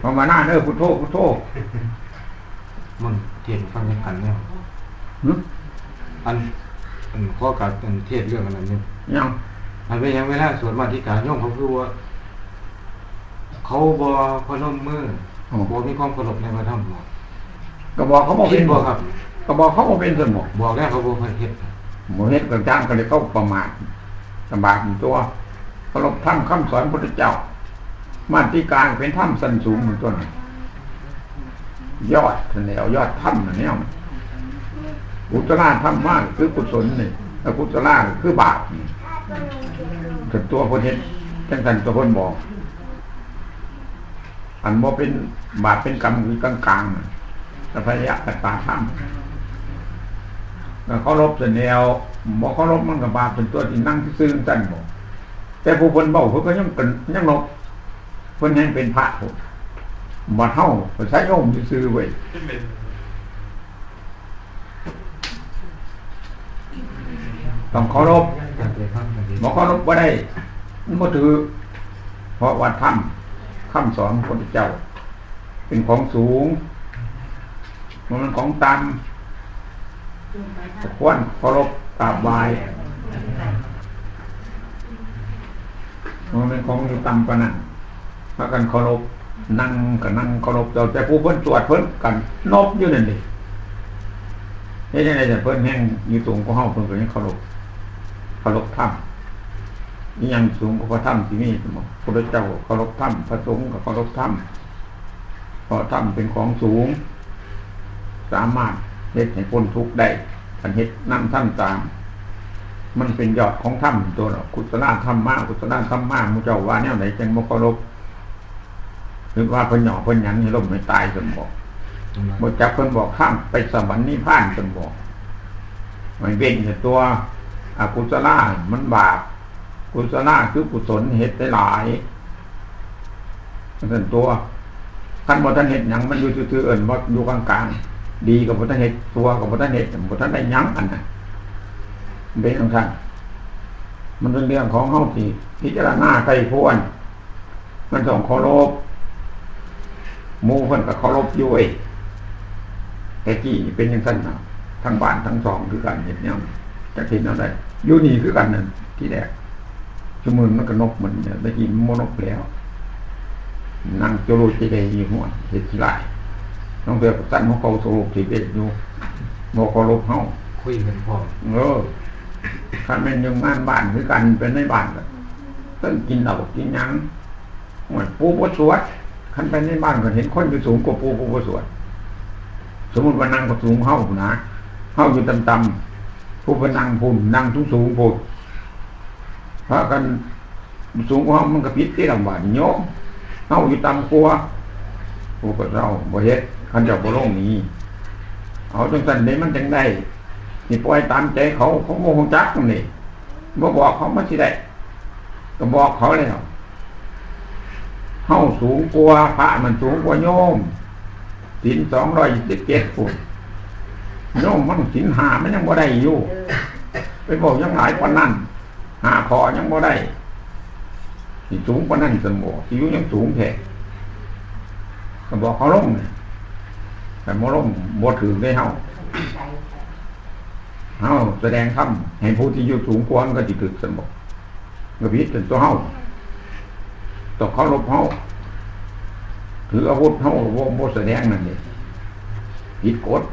ภาวนาเด้อพุทโธพุทโธมันเทศฟังกันเนี่ยอันข้อการเทศเรื่องอะไรเนี่ยยังอันเป็นยังเวลาสวดมาธิการย่อมเขาคือว่าเขาบ่พนมมือบ่มีความเคารพในพระธรรมก็บอกเขาบอกเป็นบ่ครับก็บอกเขาบอกเป็นสมองบอกแล้วเขาบ่เคยเฮ็ดบ่เฮ็ดกับจ้างก็เลยเขาประมาทลำบากตัวเคารพธรรมคำสอนพระพุทธเจ้ามาธิการเป็นธรรมสั้นสูงเหมือนต้นยอดแนวยอดธรรมเนี่ยกุศลธรรมมากคือกุศลนี่แล้วกุศลคือบาปถึงตัวคนเฮ็ดจังซั่นตัวคนบอกอันบ่เป็นบาปเป็นกรรมคือกลางๆสัพพยะปัตตาธรรมแล้วเคารพแต่แนวบ่เคารพมันก็บาปเป็นตัวที่นั่งซื่อๆซั่นบ่แต่ผู้เพิ่นเว้าเพิ่นก็ยังลบเพิ่นยังเป็นพระพุ่นบ่เฮาก็ใช้โยมซื่อๆเว้ยต้องเคารพบ่เคารพบ่ได้มันบ่ถือเพราะว่าธรรมคำสอนของพระพุทธเจ้าเป็นของสูงมันของต่ำควรเคารพกราบไหว้มันเป็นของอยู่ต่ำกว่านั้นพากันเคารพนั่งก็นั่งเคารพแต่ผู้เพิ่นสวดเพิ่นกันนบอยู่นั่นดิเฮ็ดจังได๋แต่เพิ่นแห่งอยู่สูงกว่าเฮาเพิ่นก็ยังเคารพธรรมนี่ยังสูงกว่าพระธรรมที่มีพระพุทธเจ้าเคารพธรรมพระสงฆ์ก็เคารพธรรมเพราะธรรมเป็นของสูงสามารถเฮ็ดให้พ้นทุกข์ได้คันเฮ็ดนำธรรมตามมันเป็นยอดของธรรมตัวกุศลธรรมะกุศลธรรมะหมู่เจ้าว่าแนวไหนจังบ่เคารพหรือว่าเพิ่นหย่อเพิ่นหยันให้ล้มให้ตายซั่นบ่จักเพิ่นบอกข้ามไปสวรรค์นิพพานซั่นบ่มันเว้นแต่ตัวอกุศลมันบาปกุศลคือกุศลเฮ็ดได้หลายนั่นตัวคันบ่ทันเฮ็ดหยังมันอยู่ซื่อๆเอิ้นบ่อยู่กลางๆดีกับบ่ทันเฮ็ดตัวกับบ่ทันเฮ็ดบ่ทันได้หยังอันนั้นเป็นจังซั่นมันเป็นเรื่องของเฮาที่พิจารณาใครควรมันต้องเคารพหมู่เพิ่นก็เคารพอยู่แต่กี้เป็นจังซั่นน่ะทั้งบ้านทั้งสองคือกันเฮ็ดแนวจักเฮ็ดแนวใดอยู่นี่คือกันนั่นที่แรกชั่วโมงมันก็นกมันได้กินมนกแล้วนั่งโจโรจิเดอยู่หัวเฮ็ดขี้ลายน้องเดือกับสั่นของเขาโซโลจิเดอยู่บ่เคารพเฮาคุยกันพอคันแม่นอยู่งานบ้านคือกันเป็นในบ้านก็ต้องกินเหล้ากินหยังเหมือนปู่บ่สวดคันไปในบ้านก็เห็นคนอยู่สูงกว่าปู่บ่สวดสมมุติว่านั่งก็สูงเฮาพุ่นนะเฮาอยู่ต่ำๆผู้เพิ่นนั่งพุ่นนั่งสูงๆพุ่นพากันสูงกว่าเฮามันก็ผิดที่ลำบากโยมเฮาอยู่ต่ำกว่าผู้ก็เราบ่เฮ็ดคันเจ้าบ่ลงนี้เอาจังซั่นได้มันจังได้นี่ปล่อยตามใจเขาบ่ฮู้จักนี่บ่บอกเขามันสิได้ก็บอกเขาแล้วเฮาสูงกว่าพระมันสูงกว่าโยมศีล227พุ่นโยมมันศีล5มันยังบ่ได้อยู่ไปบอกยังหลายปานนั้น5ข้อยังบ่ได้สิสูงปานนั้นซั่นบ่สิอยู่ยังสูงแท้ก็บอกเขาลงแต่บ่ลงบ่ถึงได้เฮาแสดงธรรมให้ผู้ที่อยู่สูงกว่าก็สิถึกซั่นบ่ก็ผิดเป็นตัวเฮาต้องเคารพเฮาถืออาวุธเฮาบ่แสดงนั่นนี่ผิดกฎ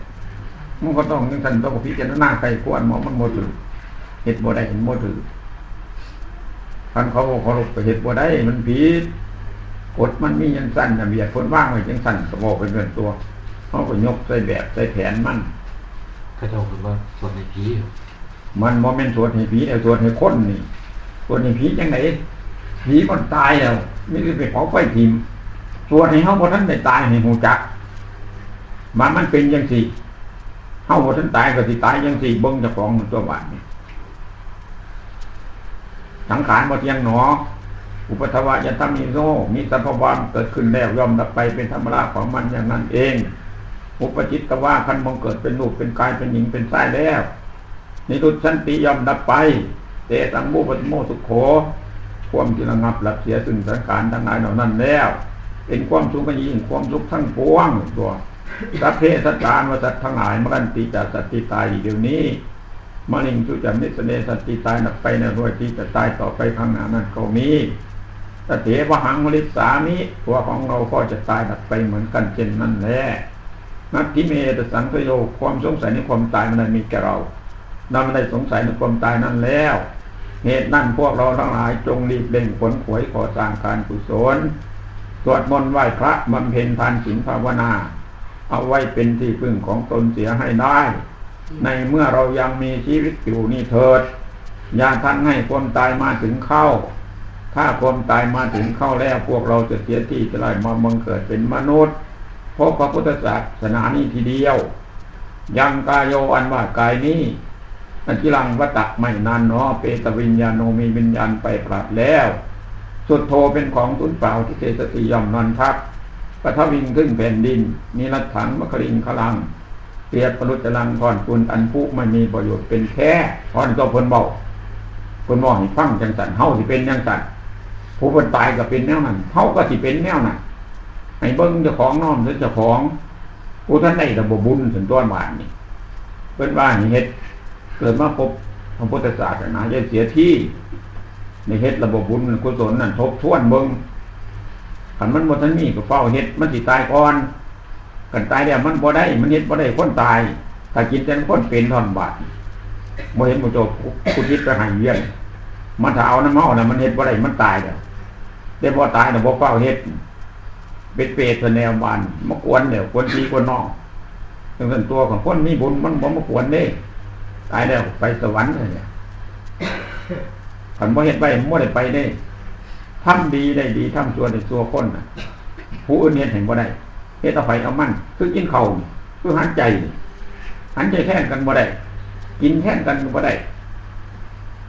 มันก็ต้องจังซั่นต้องพิจารณาใครควรมันบ่ถือเฮ็ดบ่ได้เห็นบ่ถือคันเขาบ่เคารพก็เฮ็ดบ่ได้มันผิดกฎมันมีจังซั่นน่ะเบียดคนวางไว้จังซั่นก็บ่เป็นเงินตัวเฮาก็ยกใส่แบบใส่แผนมันเขาเจ้าคือว่าส่วนในผีมันบ่แม่นสวดให้ผีแต่สวดให้คนนี่สวดให้ผีจังได๋ผีมันตายแล้วมีไปเผาไฟทิ่มสวดให้เฮาบ่ทันได้ตายให้ฮู้จักมันเป็นจังซี่เฮาบ่ทันตายก็สิตายจังซี่เบิ่งเจ้าของตัวบาดนี่สังขารบ่เที่ยงหนออุปทวะยตัมมิโนมีสัพพะวามเกิดขึ้นแล้วย่อมดับไปเป็นธรรมดาของมันอย่างนั้นเองอุปจิตตวะคันบังเกิดเป็นรูปเป็นกายเป็นหญิงเป็นชายแล้วนิรุตสันติย่อมดับไปเตตังมุปโมสุโขความที่ระงับหลับเสียซึ่งสังขารทั้งหลายเหล่านั้นแล้ว เป็นความสุขก็ยิ่งความสุขทั้งปวงตัวสัพเพสัตตานวสัตว์ทั้งหลายมรันติจัสัตติตายเดี๋ยวนี้มะลิงสุจัมิสเนสัตติตายนับไปในรวยที่จะตายต่อไปข้างหน้านั้นก็มีตเถวหังมลิสามิตัวของเราก็จะตายดับไปเหมือนกันเช่นนั้นแหละนัตถิเมตสังสโยความสงสัยในความตายมันมีแก่เราเราไม่ได้สงสัยในความตายนั้นแล้วเหตุนั้นพวกเราทั้งหลายจงรีบเร่งขนขวยก่อสร้างการกุศลสวดมนต์ไหว้พระบำเพ็ญทานศีลภาวนาเอาไว้เป็นที่พึ่งของตนเสียให้ได้ในเมื่อเรายังมีชีวิตอยู่นี่เถิดอย่าทันให้ความตายมาถึงเข้าถ้าความตายมาถึงเข้าแล้วพวกเราจะเสียที่จะได้มาบังเกิดเป็นมนุษย์พบพระพุทธศาสนานี้ทีเดียวยังกายโยอันว่ากายนี้นันจิรังวัตตะไม่นานเนาะเปตวิญญาโนมีวิญญาณไปปราดแล้วสุดโทเป็นของตุนเปล่าที่เทสติย่อมนอนทับปะทวิงขึ้นแผ่นดินนิรัตถังมะคลิงคลังเปรียบปรุจลังก่อนคุณอันผู้ไม่มีประโยชน์เป็นแค่พรก็พ้นเบาพ้นบ่ให้ฟังจังสันเฮาสิเป็นจังสันผู้คนตายก็เป็นแนวนั้นเฮาก็สิเป็นแนวนั้นให้เบิ่งเจ้าของน้อมเจ้าของผู้ท่านได้ระบบบุญถึงตัวบาทนี่เพิ่นว่าให้เฮ็ดเกิดมาพบพระพุทธศาสนาอย่าเสียที่ในเฮ็ดระบบบุญกุศลนั่นทบทวนเบิ่งคันมันบ่ทันมีก็เฝ้าเฮ็ดมันสิตายก่อนกันตายแล้วมันบ่ได้มันเฮ็ดบ่ได้คนตายถ้ากินแต่คนเป็นทอนบาทบ่เห็นบ่โจกุจิตไปให้เวียนมันถ้าเอาน้ำเมาน่ะมันเฮ็ดบ่ได้มันตายแล้วแต่บ่ตายน่ะบ่เฝ้าเฮ็ดเป็นเปรตแนวบ้านมากวนเนี่ยกวนพี่กวนน้องจังซั่นตัวของคนมีบุญมันบ่มากวนเด้ตายแล้วไปสวรรค์เนี่ยคันบ่เฮ็ดไว้บ่ได้ไปเด้ทำดีได้ดีทำชั่วได้ชั่วคนน่ะผู้อื่นเฮ็ดให้บ่ได้เฮ็ดเอาไผเอามันคือกินข้าวคือหันใจแทนกันบ่ได้กินแทนกันบ่ได้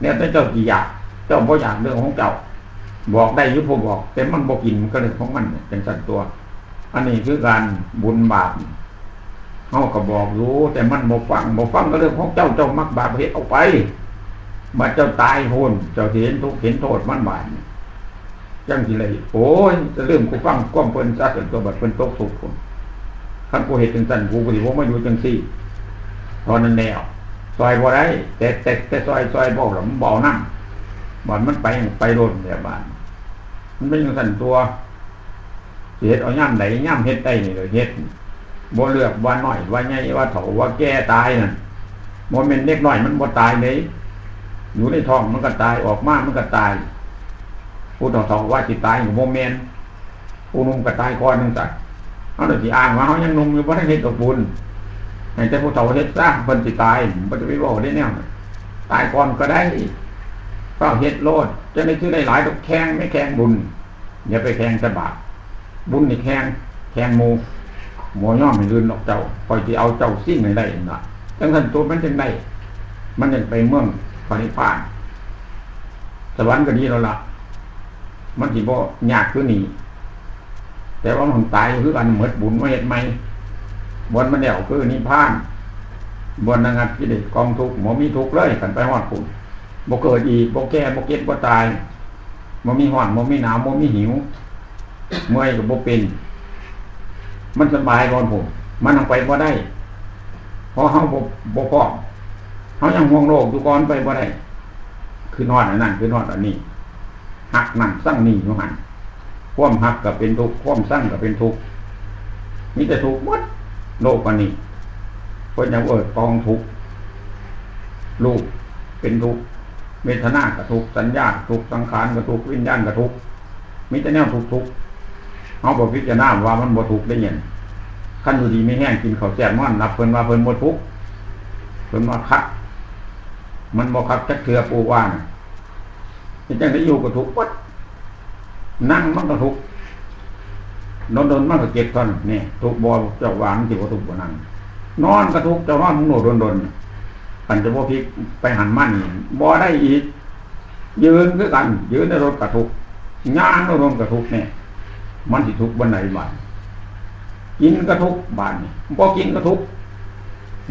เนี่ยแต่เจ้าสิอยากเจ้าบ่อยากเรื่องของเจ้าบอกได้อยู่ผู้บอกแต่มันบ่กินมันก็เรื่องของมันจังซั่นตัวอันนี้คือการบุญบาปเฮาก็บอกอยู่แต่มันบ่ฟังก็เรื่องของเจ้ามักบาปเฮ็ดเอาไปบัดเจ้าตายโหนเจ้าเห็นทุกข์เห็นโทษมันบาดจังสิเลยโอ้ยจะเรื่องกูฟังก้มเพิ่นซะจนตัวบัดเพิ่นตกทุกข์พุ่นคันกูเฮ็ดจังซั่นกูก็สิบ่มาอยู่จังซี่เพราะนั้นแล้วซอยบ่ได้แต่ซอยบ่ล่ะมันบ่นำบ่มันไปโดนแบบบ้านมันเป็นจังซั่นตัวสิเฮ็ดเอายามใดยามเฮ็ดได้นี่ก็เฮ็ดบ่เลือกว่าน้อยว่าใหญ่ว่าเฒ่าว่าแก่ตายนั่นบ่แม่นเด็กน้อยมันบ่ตายเลยอยู่ในท้องมันก็ตายออกมามันก็ตายผู้เฒ่าว่าสิตายก็บ่แม่นผู้หนุ่มก็ตายก่อนจังซั่นเฮาสิอ้างว่าเฮายังหนุ่มอยู่บ่ได้เฮ็ดกับบุญให้แต่ผู้เฒ่าเฮ็ดซะเพิ่นสิตายบ่จะไปเว้าได้แนวตายก่อนก็ได้ก็เฮ็ดโลดจะได้ชื่อได้หลายดอกแข่งไม่แข่งบุญอย่าไปแข่งแต่บาปบุญนี่แข่งหมู่บ่ยอมให้ลื่นออกเจ้าคอยสิเอาเจ้าสิ่งให้ได้น่ะจังซั่นตัวมันจังได้มันจังไปเมืองพระนิพพานสวรรค์ก็ดีแล้วล่ะมันสิบ่ยากคือนี่แต่ว่ามันตายคือกันหมดบุญมาเฮ็ดใหม่บ่มันแล้วคือนิพพานบ่ระงับกิเลสกองทุกข์บ่มีทุกข์เลยกันไปฮอดพุ่นบ่เกิดอีกบ่แก่บ่เก็บบ่ตายบ่มีร้อนบ่มีหนาวบ่มีหิวเมื่อยก็บ่เป็นมันสบายก่อนผมมันทางไปบ่ได้เพราะเฮาบ่พร้อมเฮายังห่วงโลกอยู่ก่อนไปบ่ได้คือนอนอันนั้นคือนอนอันนี้หักนั่นสั่งนี่อยู่หั่นความหักก็เป็นทุกข์ความสั่งก็เป็นทุกข์มีแต่ทุกข์หมดโลกอันนี้เพิ่นยังกองทุกข์รูปเป็นทุกข์เวทนาก็ทุกข์สัญญาทุกข์สังขารก็ทุกข์วิญญาณก็ทุกข์มีแต่แนวทุกข์เฮาบ่พิจารณาว่ามันบ่ทุกข์ได้หยังคันอยู่ดีไม่แห้งกินข้าวแซ่บนอนหลับเพิ่นว่าเพิ่นบ่ทุกข์เพิ่นว่าคักมันบ่คักจักเทื่อปูว่าน่ะจังได้อยู่ก็ทุกข์หมดนั่งมันก็ทุกข์นอนมันก็เจ็บตอนนี่ทุกข์บ่เจ้าหวานสิบ่ทุกข์บ่นั่งนอนก็ทุกข์เจ้านอนมึงโนดนคันจะบ่พลิกไปหันมานี่บ่ได้อีกยืนคือกันยืนในรถก็ทุกข์ย่างในรถก็ทุกข์แน่มันสิทุกข์บ่ไหนบาดกินก็ทุกข์บาดนี่บ่กินก็ทุกข์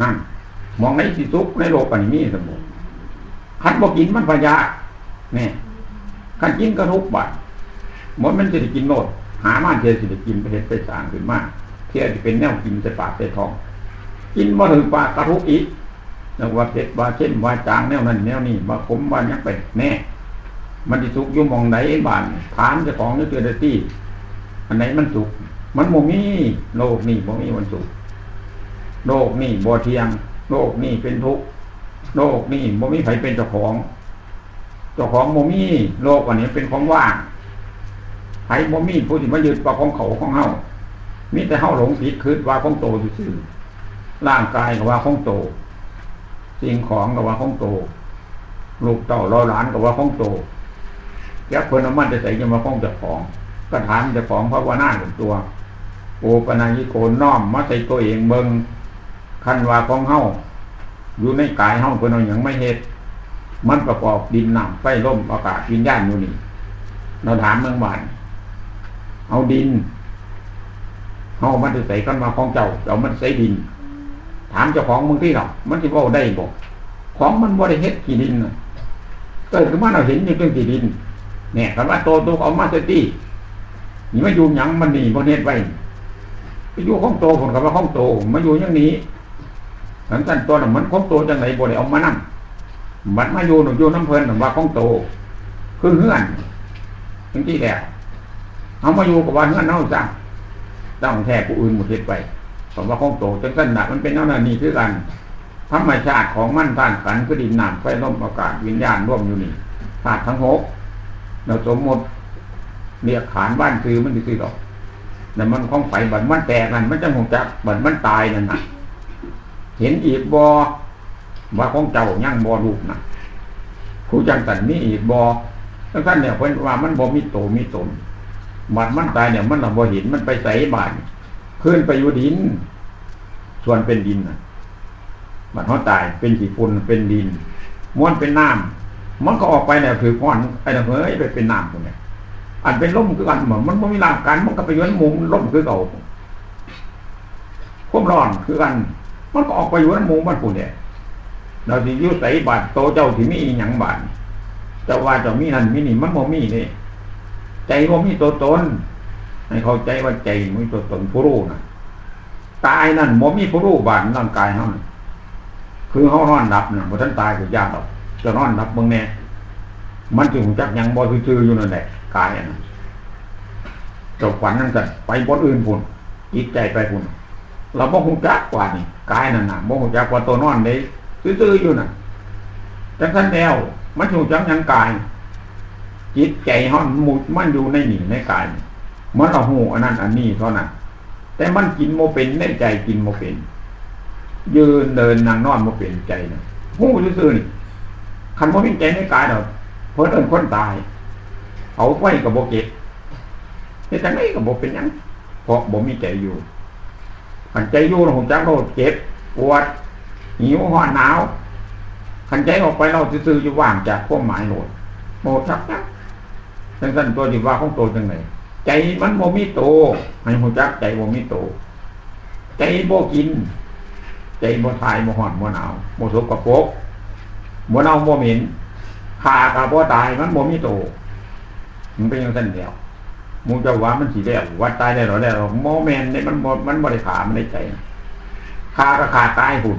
นั่นมองไหนสิทุกข์ในโลกอันนี้สมมุติคันบ่กินมันพยาแน่คันกินก็ทุกข์บาดหมดมันสิได้กินโลด หามาเทียสิไปกินไปเฮ็ดไปสร้างขึ้นมาเทียสิเป็นแนวกินใส่ปากใส่ท้องกินบ่ถึงปากกระทุกอีกแล้วว่าเผ็ดว่าเช่นว่าจางแนวนั้นแนวนี้ว่าขมว่าหยังไปแน่มันสิสุกอยู่หม่องใดบ้านถามเจ้าของนี่เตือนได้ติอันไหนมันสุกมันบ่มีโลกนี้บ่มีวันสุกโลกนี้บ่เที่ยงโลกนี้เป็นทุกข์โลกนี้บ่มีไผเป็นเจ้าของบ่มีโลกอันนี้เป็นของว่างไผบ่มีผู้ที่มายึดว่าของเขาของเฮามีแต่เฮาหลงผิดคิดว่าของโตซื่อๆร่างกายก็ว่าของโตสิ่งของก็ว่าของโตลูกเต้าหลานก็ว่าของโตแก่เพิ่นเอามันจะใส่ยังมาของเจ้าของก็ถามเจ้าของภาวนาเป็นตัวโอปนัญิโกน้อมมาใส่ตัวเองเบิ่งคันว่าของเฮาอยู่ในกายเฮาเพิ่นเอาหยังไม่เฮ็ดมันประกอบดินน้ำไฟลมอากาศวิญญาณอยู่นี่เราถามเมืองบ้านเอาดินเฮามันจะใส่กันมาของเจ้ามันใส่ดินถามเจ้าของมึงที่หรอกมันสิเว้าได้บ่ของมันบ่ได้เฮ็ดกี่ดินน่ะเกิดขึ้นมาเราเห็นอยู่เรื่องกี่ดินเนี่ยคันว่าโตเอามาใส่ตินี่มาอยู่หยังมันนี่บ่เฮ็ดไว้ไปอยู่ของโตผลก็ว่าของโตมาอยู่อย่างนี้ท่านตัวน่ะมันของโตจังได๋บ่ได้เอามานํบัดมาอยู่อยู่น้ำเพิ่นว่าของโตคือเฮือนจังซี่แหละเอามาอยู่กับว่าเฮือนเฮาจังต้องแท้ผู้อื่นบ่เฮ็ดไว้เพราะว่าของโตจังซั่นน่ะมันเป็นแนวนั้นนี่คือกันธรรมชาติของมันธาตุขันธ์คือดินน้ำไฟลมอากาศวิญญาณร่วมอยู่นี่ธาตุทั้ง6เราสมมุติเรียกขานบ้านคือมันซื่อๆดอกแต่มันของไฟบัดมันแตกนั่นมันจังฮู้จักบัดมันตายนั่นน่ะเห็นอีกบ่ว่าของเจ้ายังบ่รูปน่ะผู้จังสันมีอีกบ่ทั้งท่านเนี่ยเพิ่นว่ามันบ่มีโตมีตนบัดมันตายเนี่ยมันบ่เห็นมันไปไสบาดขึ้นไปอยู่ดินส่วนเป็นดินน่ะบัดเฮาตายเป็นขี้ฝุ่นเป็นดินม้วนเป็นน้ำมันก็ออกไปแล้วถือก้อนไอ้น่ะเฮ้ยไปเป็นน้ำพุ่นเนี่ยอันเป็นลมคือกันมันบ่มีร่างกายมันก็ไปอยู่ในมุมลมคือเก่าความร้อนคือกันมันก็ออกไปอยู่ในมุมมันพุ่นเนี่ยเราสิอยู่ไสบาดโตเจ้าที่มีอีหยังบาดเจ้าว่าเจ้ามีนั่นมีนี่มันบ่มีนี่ใจบ่มีตัวตนให้เข้าใจว่าใจมีตัวตนผู้รู้น่ะตายนั่นบ่มีผู้รู้บาดร่างกายเฮาคือเฮานอนหลับน่ะบ่ทันตายก็ยากดอกจะนอนหลับเบิ่งแน่มันสิฮู้จักหยังบ่ซื่อๆอยู่นั่นแหละกายอันนั้นเจ้าฝันนั่นก็ไปบ่อื่นพุ่นจิตใจไปพุ่นเราบ่ฮู้จักกว่านี่กายนั่นน่ะบ่ฮู้จักว่าตัวนอนได้ซื่อๆอยู่น่ะจังซั่นแล้วมันฮู้จักหยังกายจิตใจเฮามันอยู่ในนี่ในกายมันเอาฮู้อันนั้นอันนี้เท่านั้นแต่มันกินบ่เป็นในใจกินบ่เป็นยืนเดินนั่งนอนบ่เป็นใจน่ะฮู้ซื่อๆนี่คันบ่มีใจในกายดอกเพิ่นเอิ้นคนตายเอาไว้ก็บ่เก็บเฮ็ดจังได๋ก็บ่เป็นหยังเพราะบ่มีใจอยู่คันใจอยู่เราฮู้จักเราเจ็บปวดหิวร้อนหนาวคันใจออกไปเราซื่อๆอยู่ว่างจากความหมายโหดบ่จักจังซั่นตัวที่ว่าของโตจังได๋ใจมันบ่มีโตให้ฮู้จักใจบ่มีโตใจบ่กินใจบ่ทายบ่ร้อนบ่หนาวบ่สกปรกบ่เน่าบ่เหม็นฆ่าก็บ่ตายมันบ่มีโตมันเป็นจังซั่นแล้วหมู่เจ้าว่ามันสิแล้วว่าตายได้หรอแล้วบ่แม่นได้มันบ่ได้ฆ่ามันได้ใจฆ่าก็ฆ่าตายพุ่น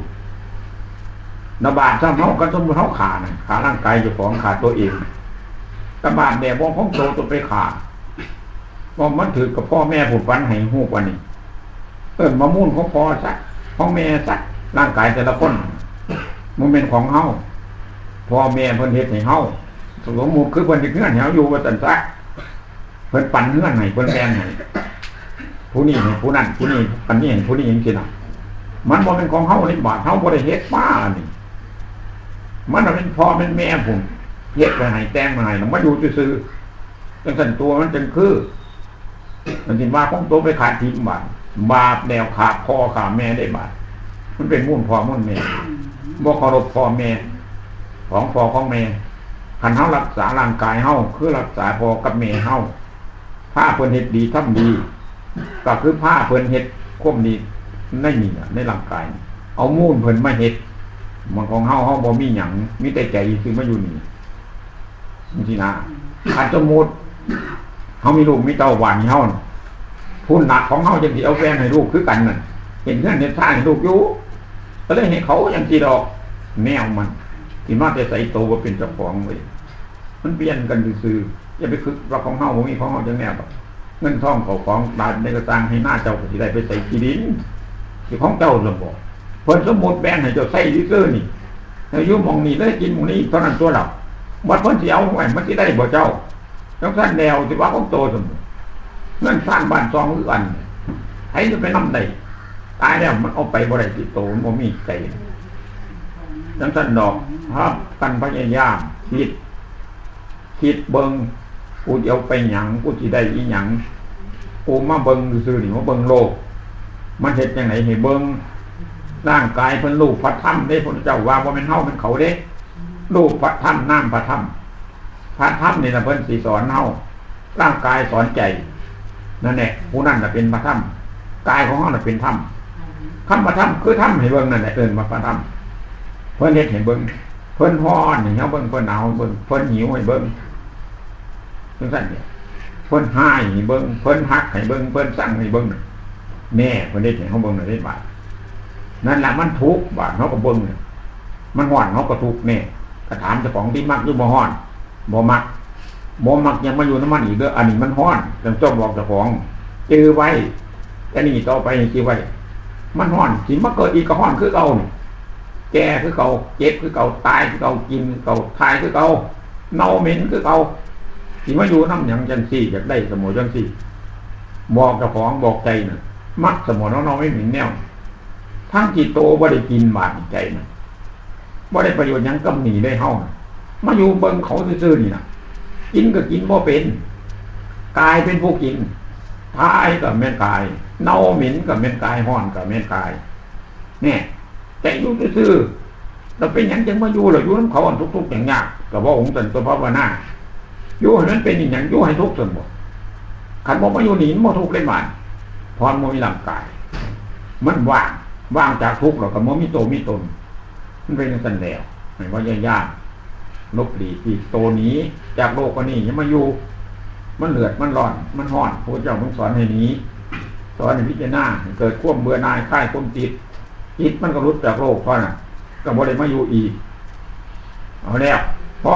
ระบาดซ้ำเฮาก็สมมุติเฮาฆ่าน่ะฆ่าร่างกายเจ้าของฆ่าตัวเองกระบาดแบบบ่ของโตตัวไปฆ่าบ่มันถือกับพ่อแม่ผู้ฝันให้ฮู้ว่านี่มะม่วนของพ่อซักของแม่ซักร่างกายแต่ละคนมันเป็นของเฮาพ่อแม่เพิ่นเฮ็ดให้เฮาสมมุติคือเพิ่นสิเฮือนให้เฮาอยู่ว่าซั่นซะเพิ่นปั่นเฮือนให้เพิ่นแปลงให้ผู้นี้ให้ผู้นั้นผู้นี้ปันนี้ให้ผู้นี้จังซี่น่ะมันบ่เป็นของเฮาในบาดเฮาบ่ได้เฮ็ดมานี่มันเป็นพ่อเป็นแม่ผมเฮ็ดไว้ให้แต่งมาให้มันอยู่ซื่อๆจังซั่นตัวมันจังคือมันสิว่าของตัวไปขาดทิ้งบาปแนวขาดพ่อขาแม่ได้บาปมันเป็นมุ่นพ่อมุ่นแม่บ่เคารพพ่อแม่ของพ่อของแม่คันเฮารักษาร่างกายเฮาคือรักษาพ่อกับแม่เฮาถ้าเพิ่นเฮ็ดดีทำดีก็คือพาเพิ่นเฮ็ดความดีในนี่ในร่างกายเอามุ่นเพิ่นมาเฮ็ดมันของเฮาบ่มีหยังมีแต่ใจคือมาอยู่นี่จังซี่นะคันสมมุติเฮามีลูกมีเต้าหวานเฮา ผู้หนักของเฮาจังสิเอาแฟนให้ลูกคือกันนั่นเห็นเพื่อนเห็นท่าให้ลูกอยู่ก็เลยให้เขาอย่างที่ดอกแนวมันที่มาแต่ใส่โตว่าเป็นเจ้าของไว้มันเปลี่ยนกันซื่ออย่าไปคึกว่าของเฮาบ่มีของเฮาจังแนวเงินทองเขาของบาทในกระตังให้หน้าเจ้าก็สิได้ไปใส่ที่ดินที่ของเจ้าสมบ่เพิ่นสมมุติแบ่งให้เจ้าใส่ซื่อนี่อายุมองนี่เลยกินมองนี่เท่านั้นตัวเราบัดเพิ่นสิเอาไว้มันสิได้บ่เจ้าจังซั่นแนวสิว่าของโตสมบ่เงินสร้างบ้านซองคือกันให้จะไปนำได้ตายแล้วมันเอาไปบ่ได้ติโตมันบ่มีใจจังซั่นดอกครับกันพยายามคิดเบิ่งกูจะเอาไปหยังกูสิได้อีหยังกูมาเบิ่งซื่อๆนี่มาเบิ่งโลกมันเฮ็ดจังได๋ให้เบิ่งร่างกายเพิ่นรูปพระธรรมเด้พระเจ้าว่าบ่แม่นเฮาเป็นเขาเด้รูปพระธรรมนามพระธรรมพระธรรมนี่ล่ะเพิ่นสิสอนเฮาร่างกายสอนใจนั่นแหละผู้นั้นน่ะเป็นพระธรรมกายของเฮาน่ะเป็นธรรมคำว่าธรรมคือธรรมให้เบิ่งนั่นแหละเอิ้นว่าพระธรรมเพิ่นเฮ็ดให้เบิ่งเพิ่นร้อนให้เฮาเบิ่งเพิ่นหนาวเบิ่งเพิ่นหิวให้เบิ่งจังซั่นเนี่ยเพิ่นหายให้เบิ่งเพิ่นฮักให้เบิ่งเพิ่นสั่งให้เบิ่งแน่เพิ่นเฮ็ดให้เฮาเบิ่งได้บาดนั่นล่ะมันทุกข์บาดเฮาก็เบิ่งมันร้อนเฮาก็ทุกข์แน่ก็ถามเจ้าของที่มักหรือบ่ร้อนบ่มักยังมาอยู่น้ำมันอีกเด้ออันนี้มันร้อนจังต้องบอกเจ้าของจื้อไว้แต่นี่ต่อไปสิไว้มันร้อนสิมาเกิดอีกก็ร้อนคือเก่าแก่คือเก่าเจ็บคือเก่าตายคือเก่ากินคือเก่าทายคือเก่าเน่าเหม็นคือเก่าสิมาอยู่น้ำหยังจังซี่อยากได้สมอจังซี่บอกเจ้าของบอกใจน่ะมักสมอน้องๆไม่เหม็นแนวทั้งจิตโตบ่ได้กินบาดใจน่ะบ่ได้ประโยชน์หยังกำหนีได้เฮามาอยู่เบิ่งเขาซื่อๆนี่น่ะกินก็กินบ่เป็นกายเป็นผู้กินทายก็แม่นกายเน่าเหม็นก็แม่นกายร้อนก็แม่นกายแน่แต่อยู่ซื่อๆเราเป็นหยังจังมาอยู่ล่ะอยู่นำเขาอันทุกๆอย่างยากก็บ่องค์ตันตัวภาวนาอยู่ให้มันเป็นอีหยังอยู่ให้ทุกข์จนบ่คันบ่มาอยู่นี่มันบ่ทุกข์ได้บาดพรบ่มีร่างกายมันว่างจากทุกข์แล้วก็บ่มีโตมีตนมันเป็นจังซั่นแล้วให้ว่ายากลบหลีกที่โตนี้จากโลกก็นี่ยังมาอยู่มันเลือดมันร้อนมันร้อนพระเจ้าต้องสอนให้หนีสอนให้พิจารณาเกิดความเบื่อหน่ายคลายความติดมันก็หลุดจากโลกเพราะน่ะก็บ่ได้มาอยู่อีกเอาแล้วพ่อ